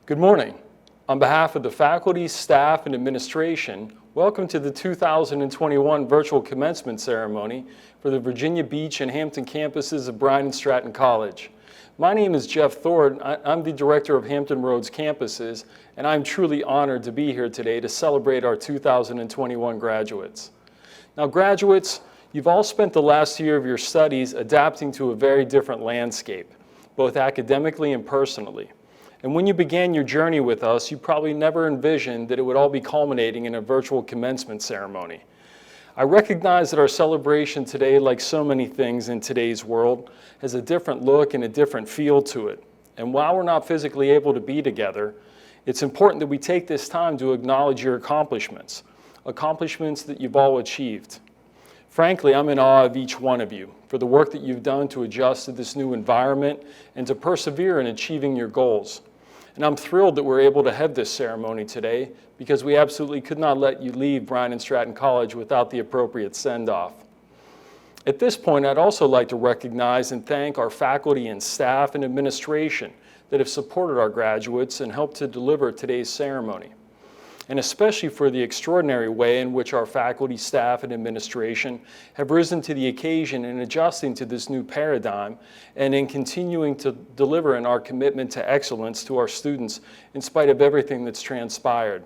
Good morning. On behalf of the faculty, staff, and administration, welcome to the 2021 virtual commencement ceremony for the Virginia Beach and Hampton campuses of Bryant and Stratton College. My name is Jeff Thornton. I'm the director of Hampton Roads campuses, and I'm truly honored to be here today to celebrate our 2021 graduates. Now, graduates, you've all spent the last year of your studies adapting to a very different landscape, both academically and personally. And when you began your journey with us, you probably never envisioned that it would all be culminating in a virtual commencement ceremony. I recognize that our celebration today, like so many things in today's world, has a different look and a different feel to it. And while we're not physically able to be together, it's important that we take this time to acknowledge your accomplishments that you've all achieved. Frankly, I'm in awe of each one of you for the work that you've done to adjust to this new environment and to persevere in achieving your goals. And I'm thrilled that we're able to have this ceremony today because we absolutely could not let you leave Bryant and Stratton College without the appropriate send-off. At this point, I'd also like to recognize and thank our faculty and staff and administration that have supported our graduates and helped to deliver today's ceremony. And especially for the extraordinary way in which our faculty, staff, and administration have risen to the occasion in adjusting to this new paradigm and in continuing to deliver in our commitment to excellence to our students in spite of everything that's transpired.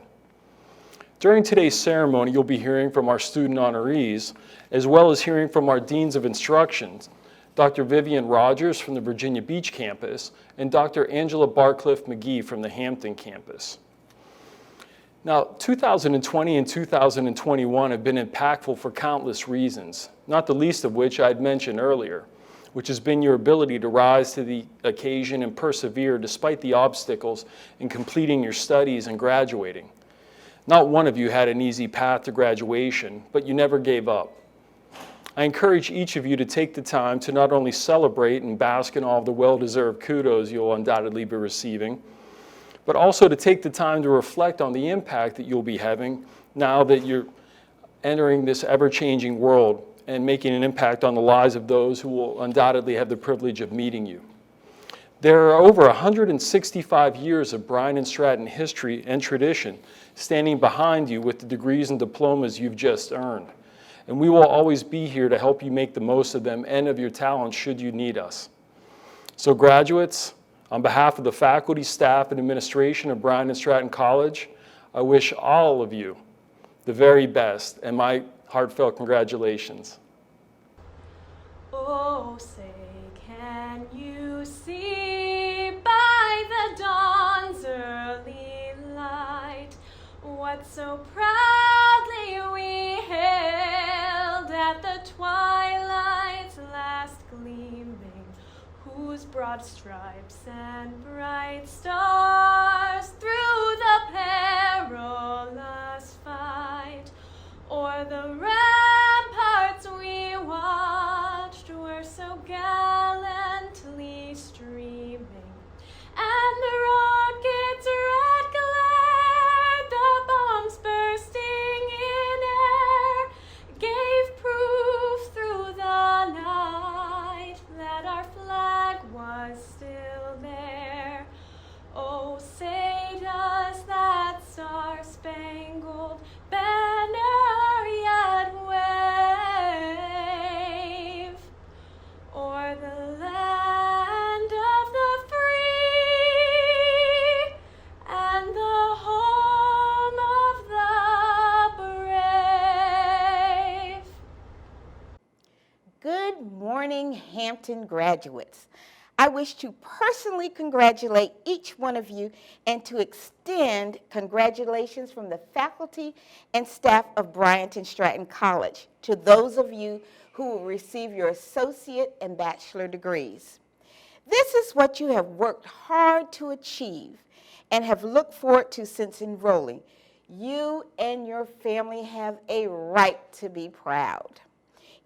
During today's ceremony, you'll be hearing from our student honorees, as well as hearing from our deans of instruction, Dr. Vivian Rogers from the Virginia Beach campus and Dr. Angela Barcliffe McGee from the Hampton campus. Now, 2020 and 2021 have been impactful for countless reasons, not the least of which I'd mentioned earlier, which has been your ability to rise to the occasion and persevere despite the obstacles in completing your studies and graduating. Not one of you had an easy path to graduation, but you never gave up. I encourage each of you to take the time to not only celebrate and bask in all of the well-deserved kudos you'll undoubtedly be receiving, but also to take the time to reflect on the impact that you'll be having now that you're entering this ever-changing world and making an impact on the lives of those who will undoubtedly have the privilege of meeting you. There are over 165 years of Bryant and Stratton history and tradition standing behind you with the degrees and diplomas you've just earned. And we will always be here to help you make the most of them and of your talents should you need us. So graduates, on behalf of the faculty, staff, and administration of Bryant and Stratton College, I wish all of you the very best and my heartfelt congratulations. Oh, say, can you see by the dawn's early light what so proudly we hailed at the twilight's last gleaming, whose broad stripes and bright stars through the perilous fight o'er the ramparts we watched were so gallantly streaming, and the rocket's red glare, the bombs bursting in air, gave proof through the night that our flag was still there. Oh, say does that star-spangled banner yet wave o'er the land of the free and the home of the brave? Good morning, Hampton graduates. I wish to personally congratulate each one of you and to extend congratulations from the faculty and staff of Bryant and Stratton College to those of you who will receive your associate and bachelor degrees. This is what you have worked hard to achieve and have looked forward to since enrolling. You and your family have a right to be proud.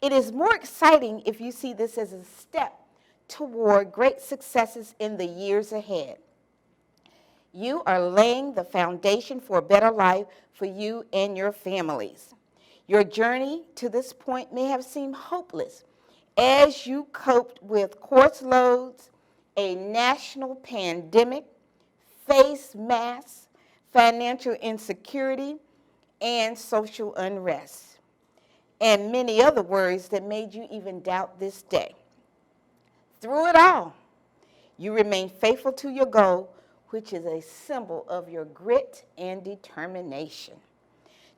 It is more exciting if you see this as a step toward great successes in the years ahead. You are laying the foundation for a better life for you and your families. Your journey to this point may have seemed hopeless as you coped with course loads, a national pandemic, face mass, financial insecurity, and social unrest, and many other worries that made you even doubt this day. Through it all, you remain faithful to your goal, which is a symbol of your grit and determination.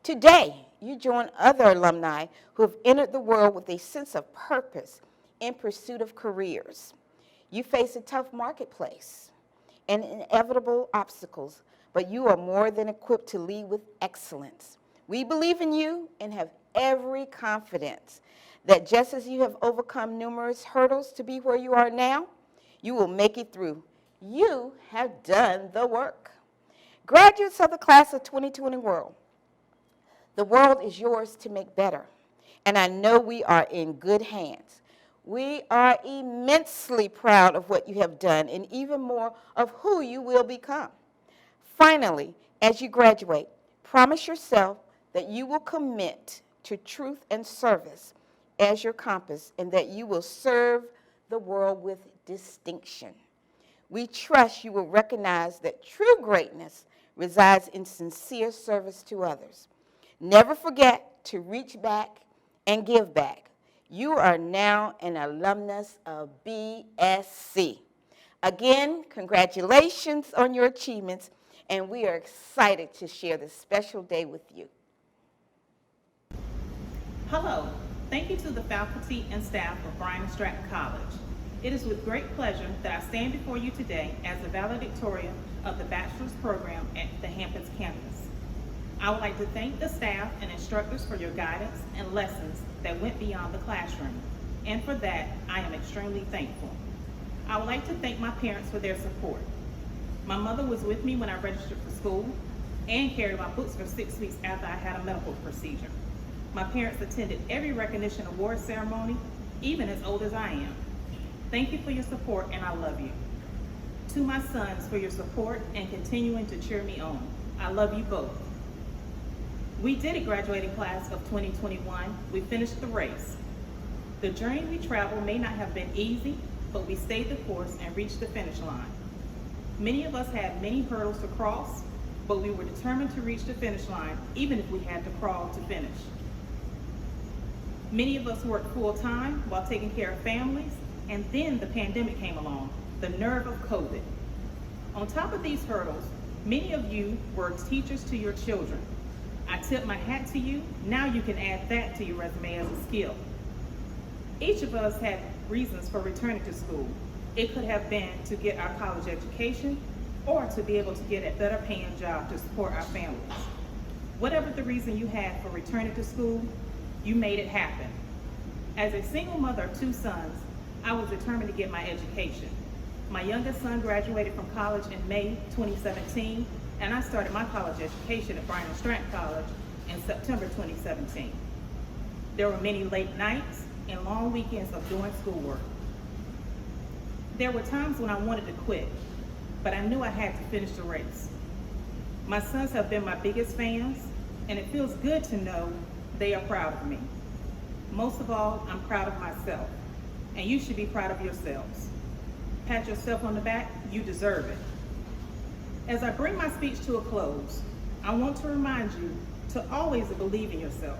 Today, you join other alumni who have entered the world with a sense of purpose in pursuit of careers. You face a tough marketplace and inevitable obstacles, but you are more than equipped to lead with excellence. We believe in you and have every confidence that just as you have overcome numerous hurdles to be where you are now, you will make it through. You have done the work. Graduates of the class of 2020 the world is yours to make better, and I know we are in good hands. We are immensely proud of what you have done and even more of who you will become. Finally, as you graduate, promise yourself that you will commit to truth and service as your compass and that you will serve the world with distinction. We trust you will recognize that true greatness resides in sincere service to others. Never forget to reach back and give back. You are now an alumnus of BSC. Again, congratulations on your achievements, and we are excited to share this special day with you. Hello. Thank you to the faculty and staff of Bryant and Stratton College. It is with great pleasure that I stand before you today as the valedictorian of the bachelor's program at the Hamptons campus. I would like to thank the staff and instructors for your guidance and lessons that went beyond the classroom, and for that, I am extremely thankful. I would like to thank my parents for their support. My mother was with me when I registered for school and carried my books for 6 weeks after I had a medical procedure. My parents attended every recognition award ceremony, even as old as I am. Thank you for your support, and I love you. To my sons for your support and continuing to cheer me on. I love you both. We did a graduating class of 2021. We finished the race. The journey we traveled may not have been easy, but we stayed the course and reached the finish line. Many of us had many hurdles to cross, but we were determined to reach the finish line, even if we had to crawl to finish. Many of us worked full-time while taking care of families, and then the pandemic came along, the nerve of COVID. On top of these hurdles, many of you were teachers to your children. I tip my hat to you. Now you can add that to your resume as a skill. Each of us had reasons for returning to school. It could have been to get our college education or to be able to get a better paying job to support our families. Whatever the reason you had for returning to school, you made it happen. As a single mother of 2 sons, I was determined to get my education. My youngest son graduated from college in May 2017, and I started my college education at Bryant and Stratton College in September 2017. There were many late nights and long weekends of doing schoolwork. There were times when I wanted to quit, but I knew I had to finish the race. My sons have been my biggest fans, and it feels good to know they are proud of me. Most of all, I'm proud of myself, and you should be proud of yourselves. Pat yourself on the back, you deserve it. As I bring my speech to a close, I want to remind you to always believe in yourself.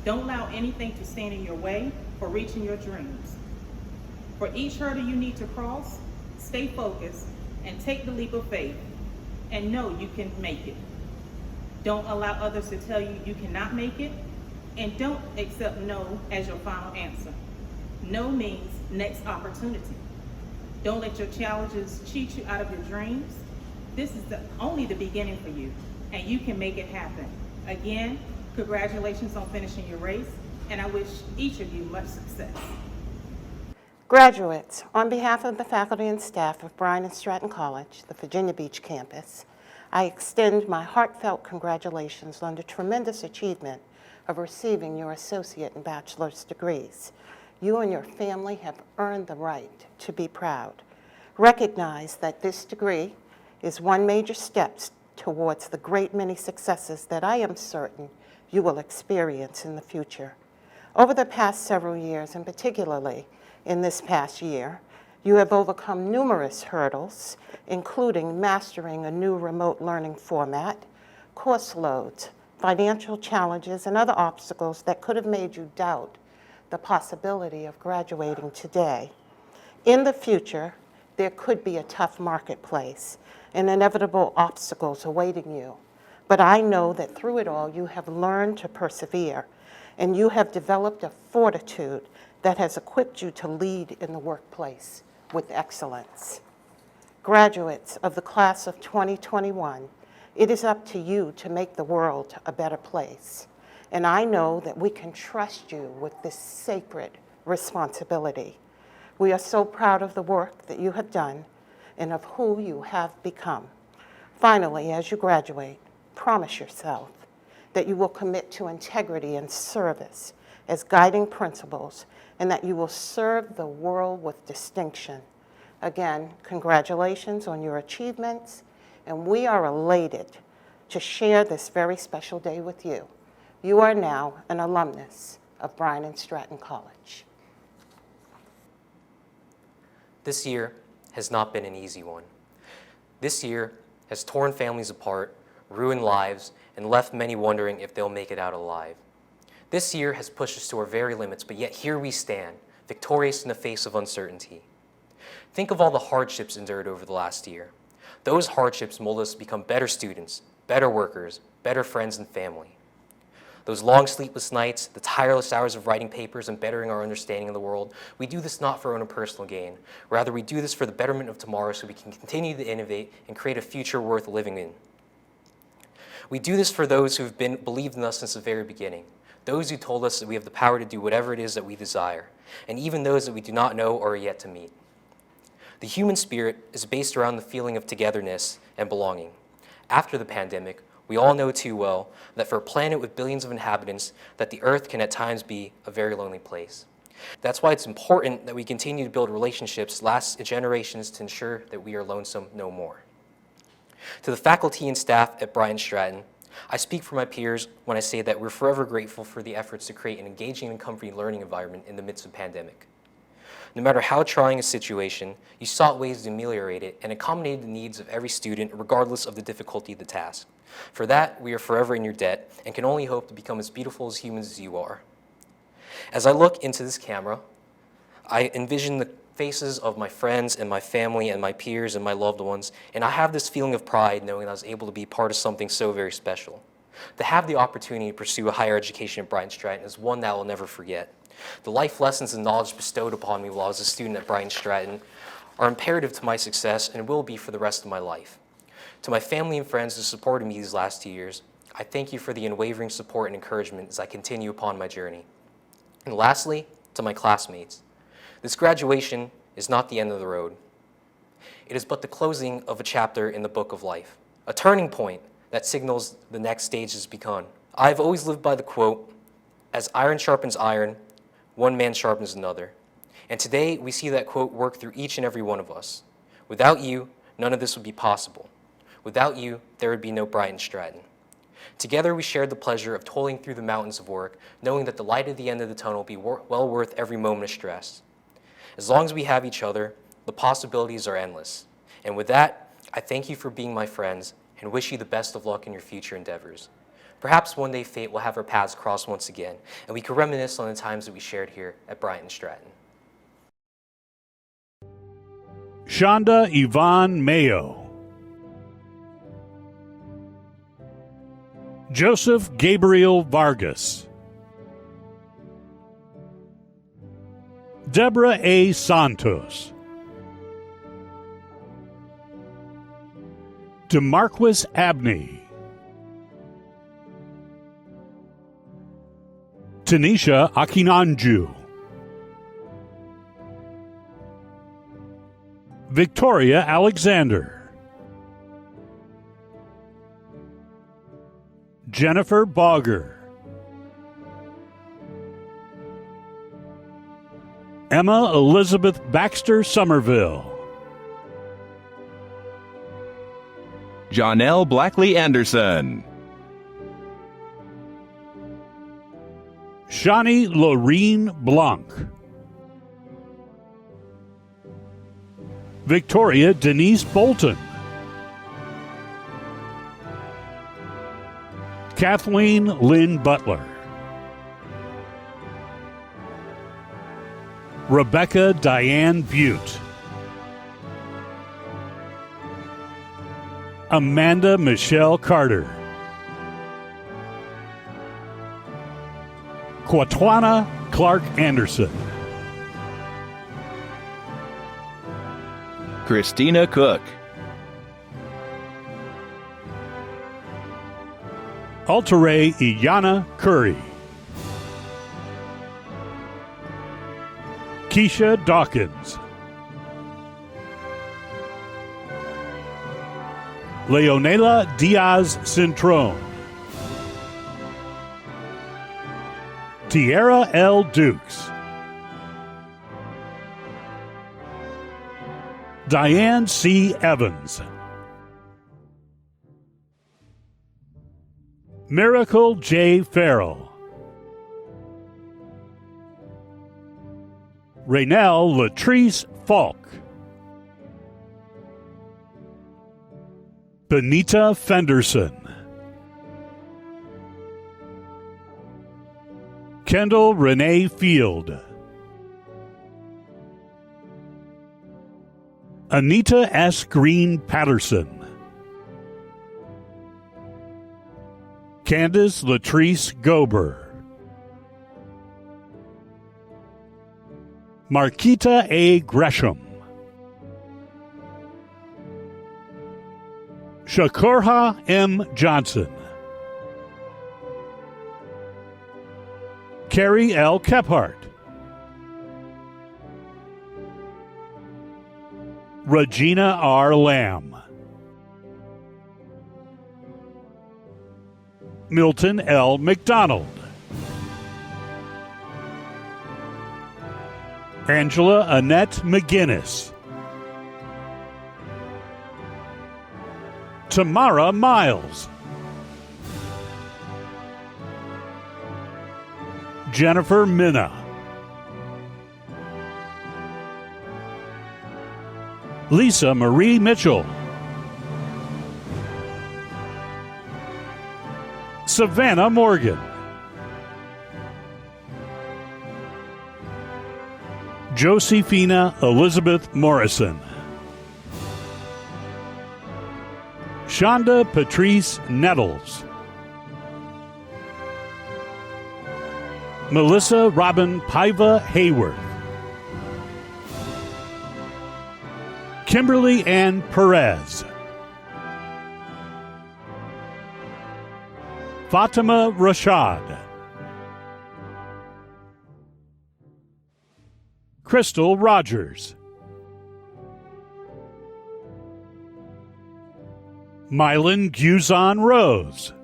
Don't allow anything to stand in your way for reaching your dreams. For each hurdle you need to cross, stay focused and take the leap of faith and know you can make it. Don't allow others to tell you you cannot make it, and don't accept no as your final answer. No means next opportunity. Don't let your challenges cheat you out of your dreams. This is only the beginning for you, and you can make it happen. Again, congratulations on finishing your race, and I wish each of you much success. Graduates, on behalf of the faculty and staff of Bryant and Stratton College, the Virginia Beach campus, I extend my heartfelt congratulations on the tremendous achievement of receiving your associate and bachelor's degrees. You and your family have earned the right to be proud. Recognize that this degree is one major step towards the great many successes that I am certain you will experience in the future. Over the past several years, and particularly in this past year, You have overcome numerous hurdles, including mastering a new remote learning format, course loads, financial challenges, and other obstacles that could have made you doubt the possibility of graduating today. In the future, there could be a tough marketplace and inevitable obstacles awaiting you. But I know that through it all, you have learned to persevere, and you have developed a fortitude that has equipped you to lead in the workplace with excellence. Graduates of the class of 2021, it is up to you to make the world a better place. And I know that we can trust you with this sacred responsibility. We are so proud of the work that you have done and of who you have become. Finally, as you graduate, promise yourself that you will commit to integrity and service as guiding principles, and that you will serve the world with distinction. Again, congratulations on your achievements, and we are elated to share this very special day with you. You are now an alumnus of Bryant and Stratton College. This year has not been an easy one. This year has torn families apart, ruined lives, and left many wondering if they'll make it out alive. This year has pushed us to our very limits, but yet here we stand, victorious in the face of uncertainty. Think of all the hardships endured over the last year. Those hardships mold us to become better students, better workers, better friends and family. Those long sleepless nights, the tireless hours of writing papers and bettering our understanding of the world, we do this not for our own personal gain. Rather, we do this for the betterment of tomorrow so we can continue to innovate and create a future worth living in. We do this for those who have believed in us since the very beginning, those who told us that we have the power to do whatever it is that we desire, and even those that we do not know or are yet to meet. The human spirit is based around the feeling of togetherness and belonging. After the pandemic, we all know too well that for a planet with billions of inhabitants, that the Earth can at times be a very lonely place. That's why it's important that we continue to build relationships last generations to ensure that we are lonesome no more. To the faculty and staff at Bryant Stratton, I speak for my peers when I say that we're forever grateful for the efforts to create an engaging and comforting learning environment in the midst of the pandemic. No matter how trying a situation, you sought ways to ameliorate it and accommodated the needs of every student regardless of the difficulty of the task. For that, we are forever in your debt and can only hope to become as beautiful as humans as you are. As I look into this camera, I envision the faces of my friends and my family and my peers and my loved ones, and I have this feeling of pride knowing that I was able to be part of something so very special. To have the opportunity to pursue a higher education at Bryant Stratton is one that I will never forget. The life lessons and knowledge bestowed upon me while I was a student at Bryant Stratton are imperative to my success and will be for the rest of my life. To my family and friends who supported me these last 2 years, I thank you for the unwavering support and encouragement as I continue upon my journey. And lastly, to my classmates, this graduation is not the end of the road. It is but the closing of a chapter in the book of life, a turning point that signals the next stage has begun. I've always lived by the quote, "As iron sharpens iron, one man sharpens another." And today we see that quote work through each and every one of us. Without you, none of this would be possible. Without you, there would be no Bryant Stratton. Together we shared the pleasure of toiling through the mountains of work, knowing that the light at the end of the tunnel will be well worth every moment of stress. As long as we have each other, the possibilities are endless. And with that, I thank you for being my friends and wish you the best of luck in your future endeavors. Perhaps one day fate will have our paths cross once again, and we can reminisce on the times that we shared here at Bryant and Stratton. Shonda Yvonne Mayo. Joseph Gabriel Vargas. Deborah A. Santos. DeMarquis Abney. Tanisha Akinanju. Victoria Alexander. Jennifer Bogger. Emma Elizabeth Baxter Somerville. Jonelle Blackley Anderson. Shani Lorene Blanc. Victoria Denise Bolton. Kathleen Lynn Butler. Rebecca Diane Butte. Amanda Michelle Carter. Quatwana Clark Anderson. Christina Cook. Altere Iyana Curry. Keisha Dawkins. Leonela Diaz Cintrone. Tierra L. Dukes. Diane C. Evans. Miracle J. Farrell. Raynell Latrice Falk. Benita Fenderson. Kendall Renee Field. Anita S. Green Patterson. Candace Latrice Gober. Marquita A. Gresham. Shakurha M. Johnson. Carrie L. Kephart. Regina R. Lamb. Milton L. McDonald. Angela Annette McGinnis. Tamara Miles. Jennifer Minna. Lisa Marie Mitchell. Savannah Morgan. Josephina Elizabeth Morrison. Shonda Patrice Nettles. Melissa Robin Paiva Hayworth. Kimberly Ann Perez. Fatima Rashad. Crystal Rogers. Mylan Guzon Rose.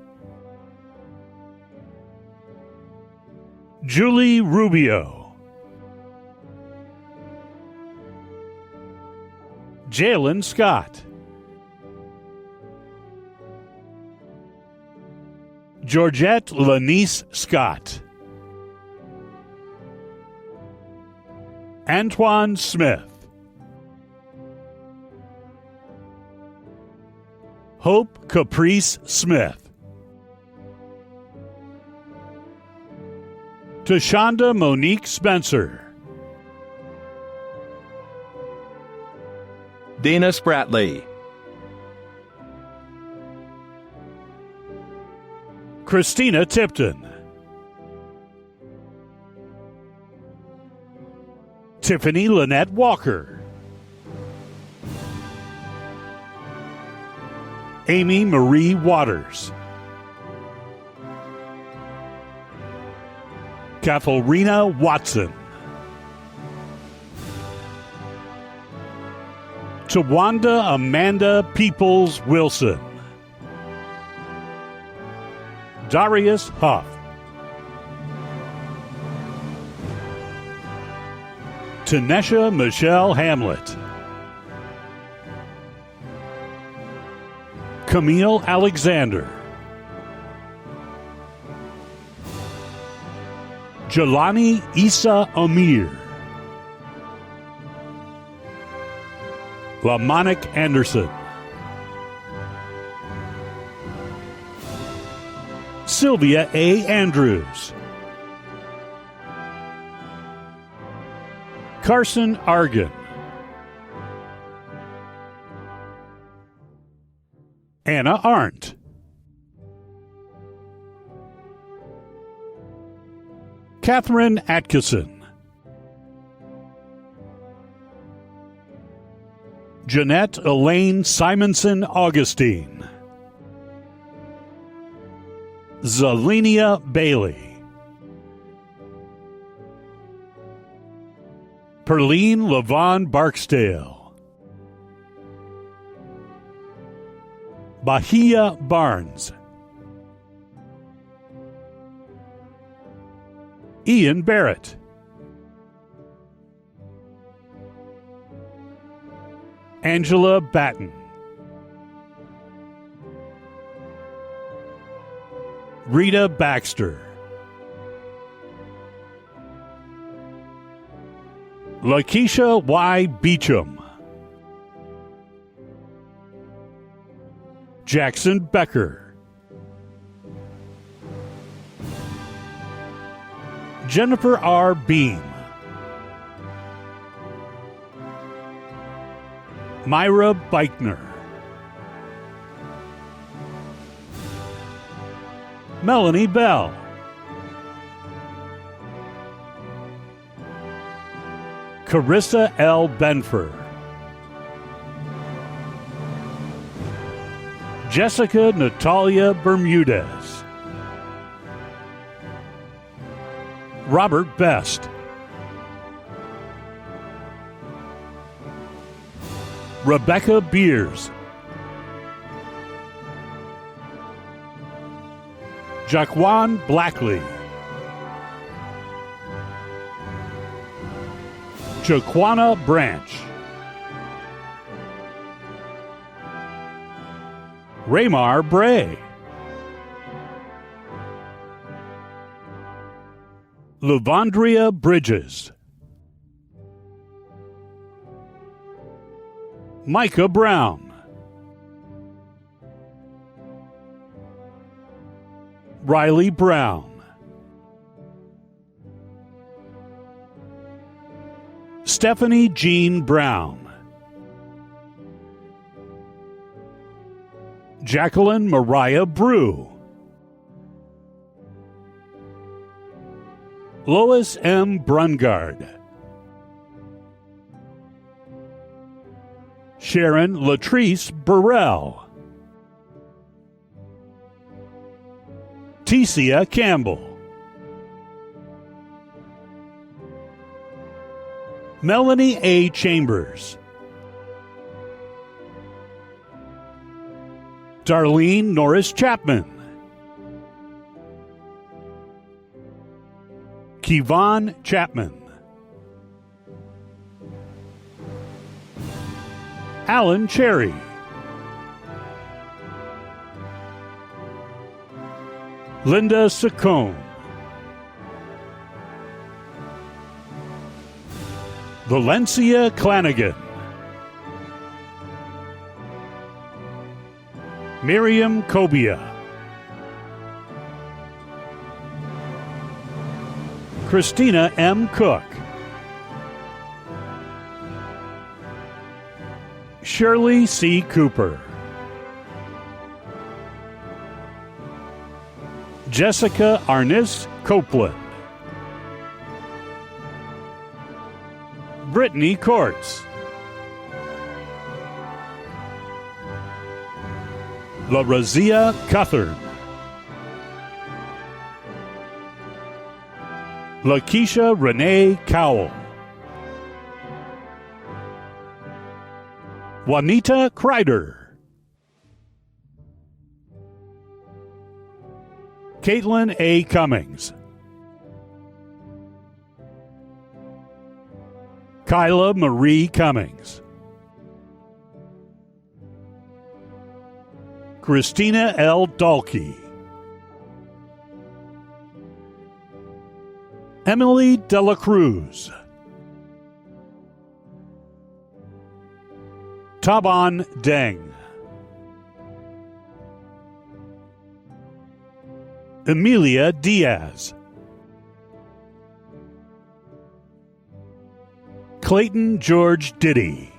Julie Rubio. Jalen Scott. Georgette Lanice Scott. Antoine Smith. Hope Caprice Smith. Tashonda Monique Spencer. Dana Spratley. Christina Tipton. Tiffany Lynette Walker. Amy Marie Waters. Katharina Watson. Tawanda Amanda Peoples Wilson. Darius Huff. Tanesha Michelle Hamlet. Camille Alexander. Jelani Issa Amir. Lamonic Anderson, Sylvia A. Andrews, Carson Argan, Anna Arndt, Catherine Atkinson, Jeanette Elaine Simonson Augustine, Zelenia Bailey, Perline Levon Barksdale, Bahia Barnes, Ian Barrett, Angela Batten, Rita Baxter, Lakeisha Y. Beecham, Jackson Becker, Jennifer R. Beam, Myra Beichner, Melanie Bell, Carissa L. Benfer, Jessica Natalia Bermudez, Robert Best, Rebecca Beers, Jaquan Blackley, Jaquana Branch, Raymar Bray, Luvandria Bridges, Micah Brown, Riley Brown, Stephanie Jean Brown, Jacqueline Mariah Brew, Lois M. Brungard, Sharon Latrice Burrell, Tecia Campbell, Melanie A. Chambers, Darlene Norris Chapman, Kevon Chapman, Alan Cherry, Linda Saccone, Valencia Clanagan, Miriam Cobia, Christina M. Cook, Shirley C. Cooper, Jessica Arnis Copeland, Brittany Courts, La Razia Cuthern, Lakeisha Renee Cowell, Juanita Kreider, Caitlin A. Cummings, Kyla Marie Cummings, Christina L. Dalkey, Emily Dela Cruz, Taban Deng. Emilia Diaz. Clayton George Diddy.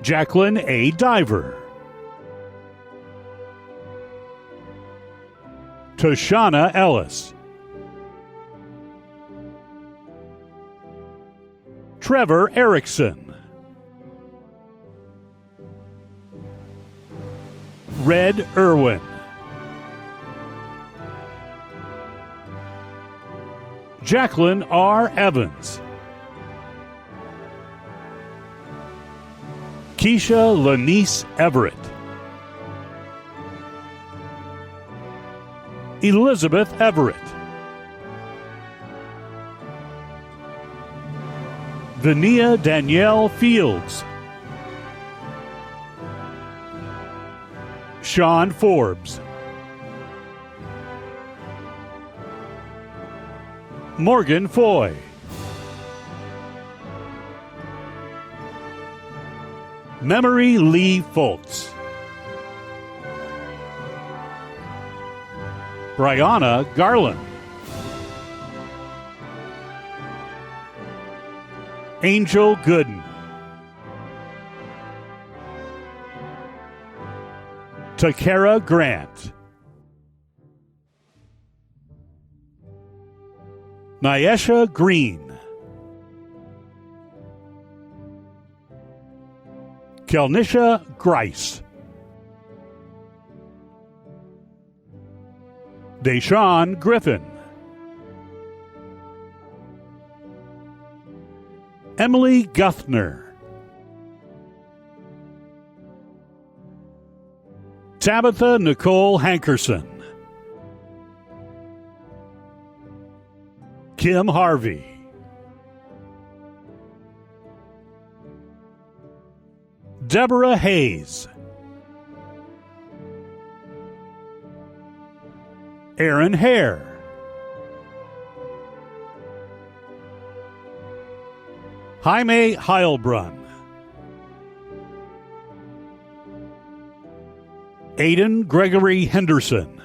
Jacqueline A. Diver. Toshana Ellis. Trevor Erickson. Red Irwin. Jacqueline R. Evans. Keisha Lanice Everett. Elizabeth Everett. Vania Danielle Fields. Sean Forbes. Morgan Foy. Memory Lee Foltz. Brianna Garland. Angel Gooden. Takara Grant. Nyesha Green. Kelnisha Grice. Deshaun Griffin. Emily Guthner. Tabitha Nicole Hankerson. Kim Harvey. Deborah Hayes. Aaron Hare. Jaime Heilbrunn. Aidan Gregory Henderson.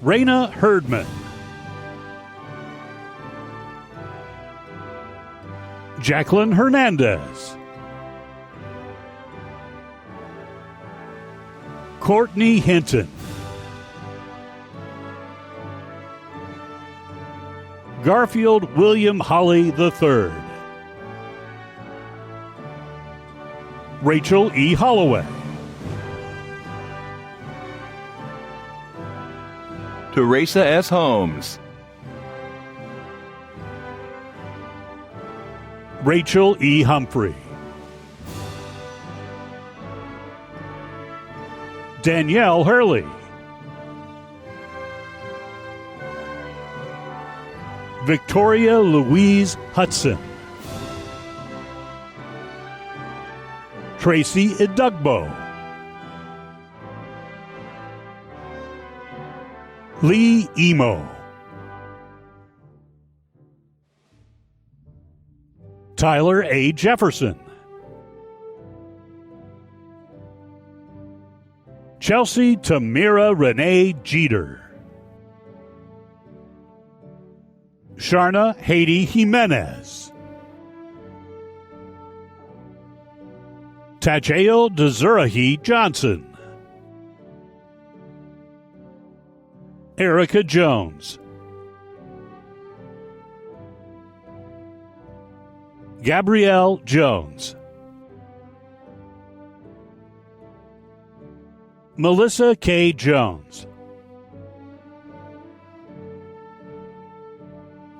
Raina Herdman. Jacqueline Hernandez. Courtney Hinton. Garfield William Holly III. Rachel E. Holloway. Teresa S. Holmes. Rachel E. Humphrey. Danielle Hurley. Victoria Louise Hudson. Tracy Idugbo. Lee Emo. Tyler A. Jefferson. Chelsea Tamira Renee Jeter. Sharna Haiti Jimenez. Tajeo Dezurahi Johnson. Erica Jones. Gabrielle Jones. Melissa K. Jones.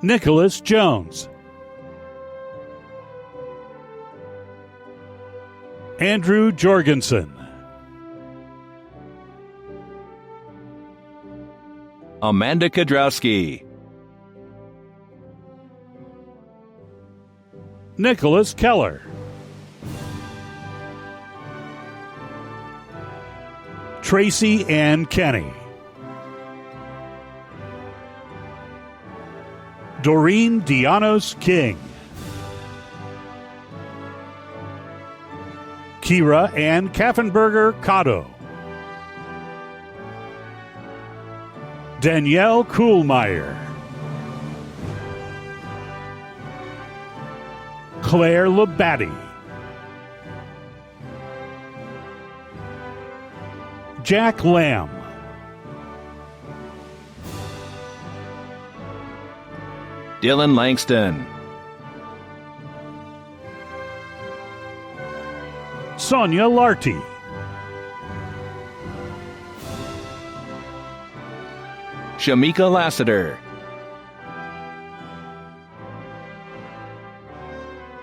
Nicholas Jones. Andrew Jorgensen. Amanda Kodrowski. Nicholas Keller. Tracy Ann Kenny. Doreen Dianos King, Kira Ann Kaffenberger Cotto, Danielle Kuhlmeyer, Claire Labatti, Jack Lamb, Dylan Langston, Sonia Larty, Shamika Lassiter,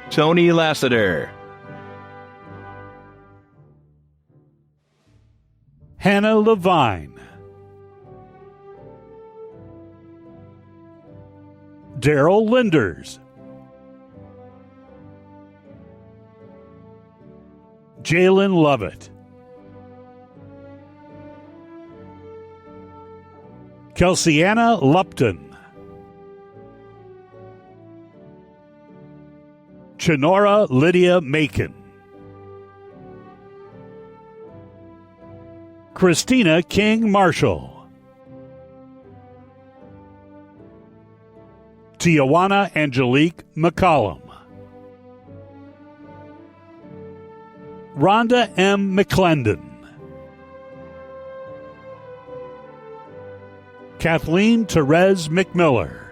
Tony Lassiter, Hannah Levine, Daryl Linders, Jalen Lovett, Kelsianna Lupton, Chinora Lydia Macon, Christina King Marshall, Tijuana Angelique McCollum, Rhonda M. McClendon, Kathleen Therese McMiller,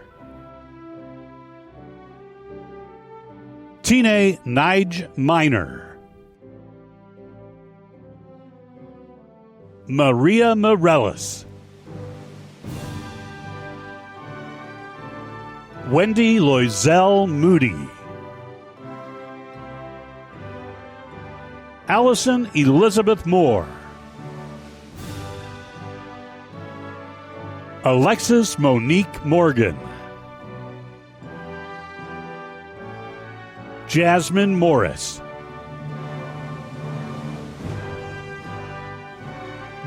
Tine Nige Minor, Maria Morellis, Wendy Loiselle Moody, Allison Elizabeth Moore, Alexis Monique Morgan, Jasmine Morris,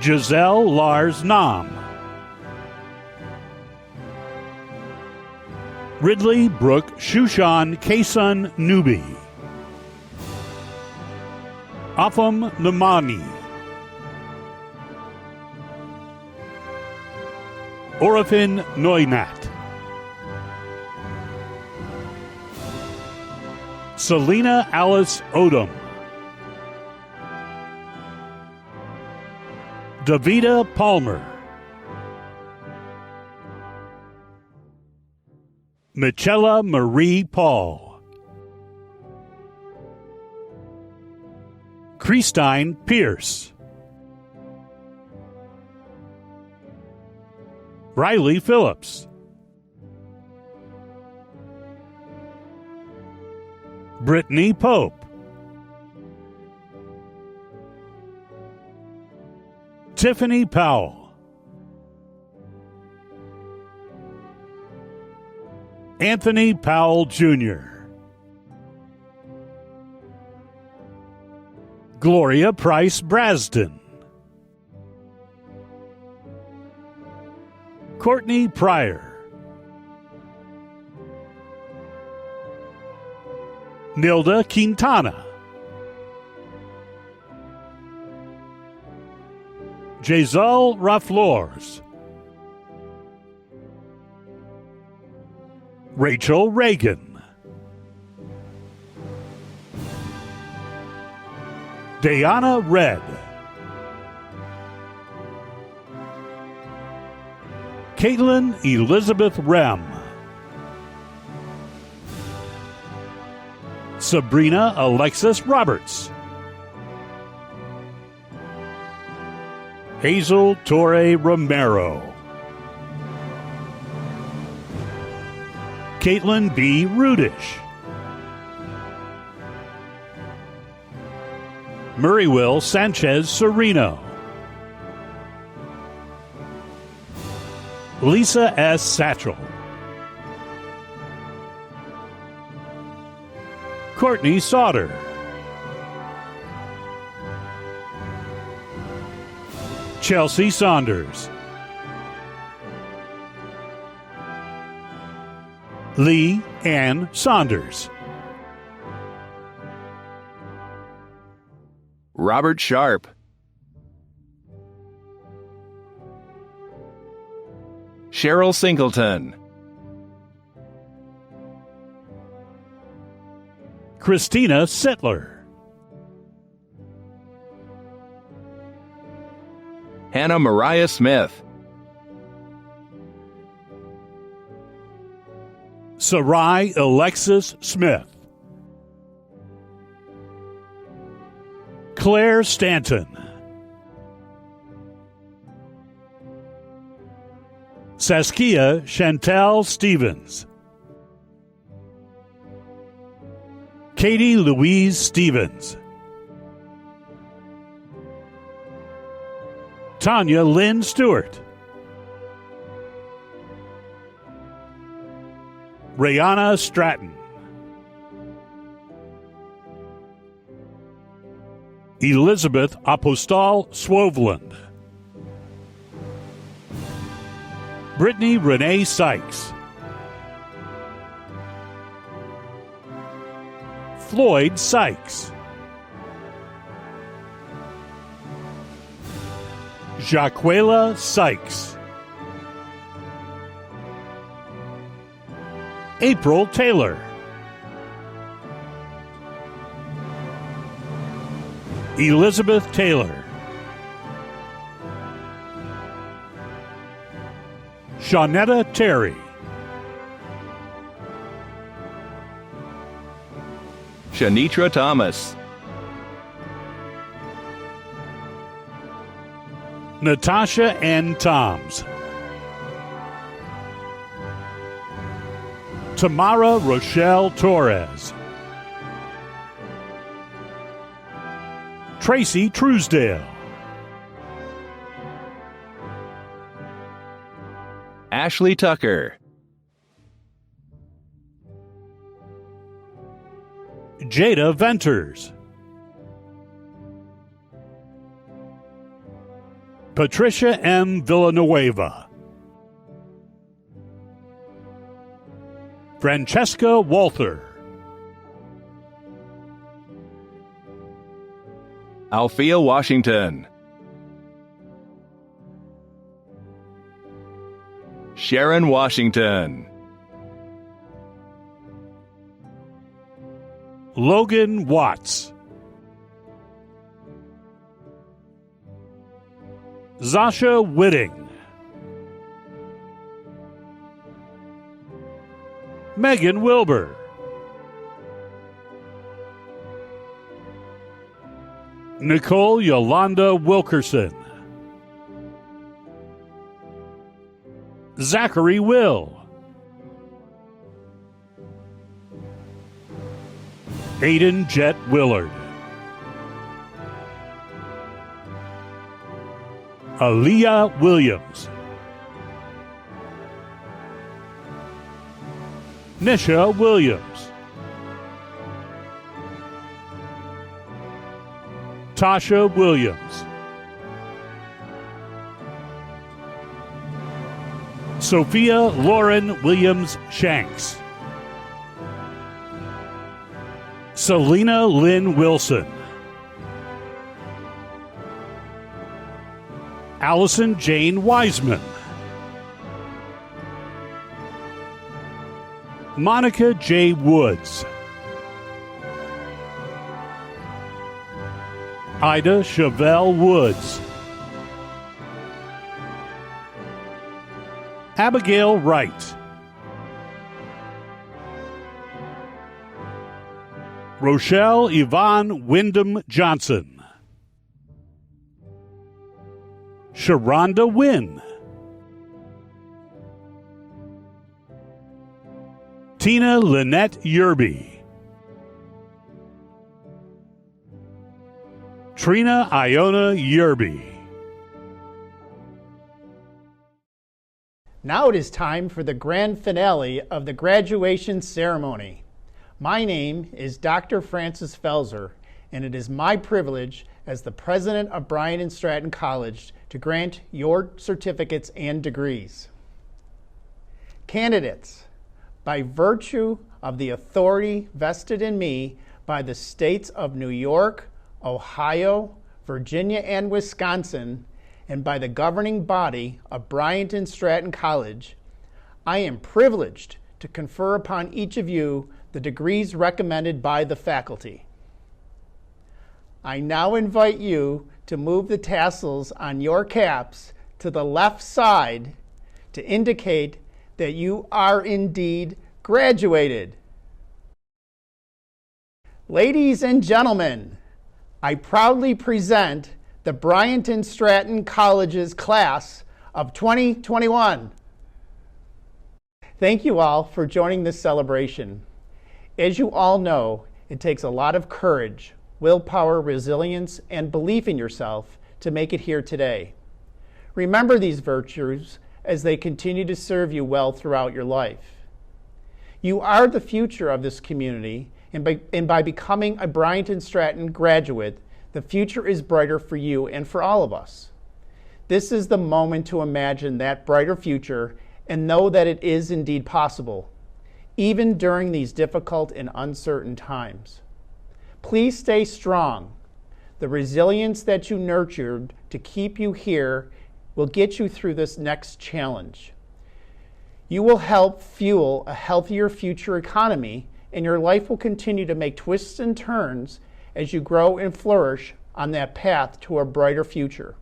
Giselle Lars Nam, Ridley Brooke Shushan Kason Newby, Afam Namani, Orifin Noinat, Selena Alice Odom, Davida Palmer, Michella Marie Paul, Christine Pierce, Riley Phillips, Brittany Pope, Tiffany Powell, Anthony Powell Jr., Gloria Price Brasden, Courtney Pryor, Nilda Quintana, Jazal Raflors, Rachel Reagan, Dayana Red, Caitlin Elizabeth Rem, Sabrina Alexis Roberts, Hazel Torre Romero, Caitlin B. Rudish, Murraywill Sanchez Sereno, Lisa S. Satchel, Courtney Sauter, Chelsea Saunders, Lee Ann Saunders. Robert Sharp. Cheryl Singleton. Christina Sittler. Hannah Mariah Smith. Sarai Alexis Smith. Claire Stanton. Saskia Chantel Stevens. Katie Louise Stevens. Tanya Lynn Stewart. Rihanna Stratton. Elizabeth Apostol Swoveland. Brittany Renee Sykes. Floyd Sykes. Jaquela Sykes. April Taylor. Elizabeth Taylor. Shawnetta Terry. Shanitra Thomas. Natasha N. Toms. Tamara Rochelle Torres. Tracy Truesdale. Ashley Tucker. Jada Venters. Patricia M. Villanueva. Francesca Walther. Althea Washington. Sharon Washington. Logan Watts. Zasha Whitting. Megan Wilbur. Nicole Yolanda Wilkerson. Zachary Will. Aiden Jet Willard. Aaliyah Williams. Nisha Williams. Tasha Williams. Sophia Lauren Williams Shanks. Selena Lynn Wilson. Allison Jane Wiseman. Monica J. Woods. Ida Chevelle Woods. Abigail Wright. Rochelle Yvonne Wyndham Johnson. Sharonda Wynn. Tina Lynette Yerby. Trina Iona Yerby. Now it is time for the grand finale of the graduation ceremony. My name is Dr. Francis Felser, and it is my privilege as the president of Bryant and Stratton College to grant your certificates and degrees. Candidates, by virtue of the authority vested in me by the states of New York, Ohio, Virginia, and Wisconsin, and by the governing body of Bryant and Stratton College, I am privileged to confer upon each of you the degrees recommended by the faculty. I now invite you to move the tassels on your caps to the left side to indicate that you are indeed graduated. Ladies and gentlemen, I proudly present the Bryant and Stratton College's class of 2021. Thank you all for joining this celebration. As you all know, it takes a lot of courage, willpower, resilience, and belief in yourself to make it here today. Remember these virtues as they continue to serve you well throughout your life. You are the future of this community, and by becoming a Bryant and Stratton graduate, the future is brighter for you and for all of us. This is the moment to imagine that brighter future and know that it is indeed possible, even during these difficult and uncertain times. Please stay strong. The resilience that you nurtured to keep you here will get you through this next challenge. You will help fuel a healthier future economy, and your life will continue to make twists and turns as you grow and flourish on that path to a brighter future.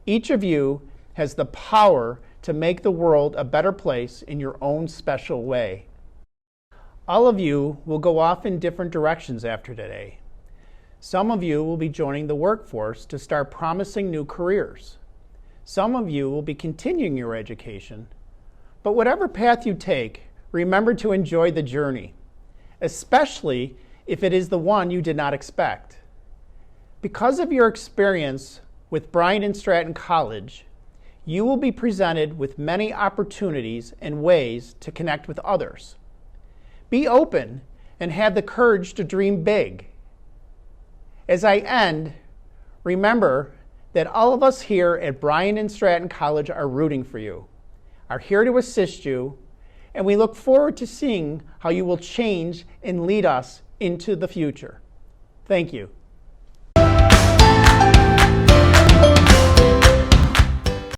Each of you has the power to make the world a better place in your own special way. All of you will go off in different directions after today. Some of you will be joining the workforce to start promising new careers. Some of you will be continuing your education. But whatever path you take, remember to enjoy the journey, especially if it is the one you did not expect. Because of your experience with Bryant and Stratton College, you will be presented with many opportunities and ways to connect with others. Be open and have the courage to dream big. As I end, remember that all of us here at Bryant and Stratton College are rooting for you, are here to assist you, and we look forward to seeing how you will change and lead us into the future. Thank you.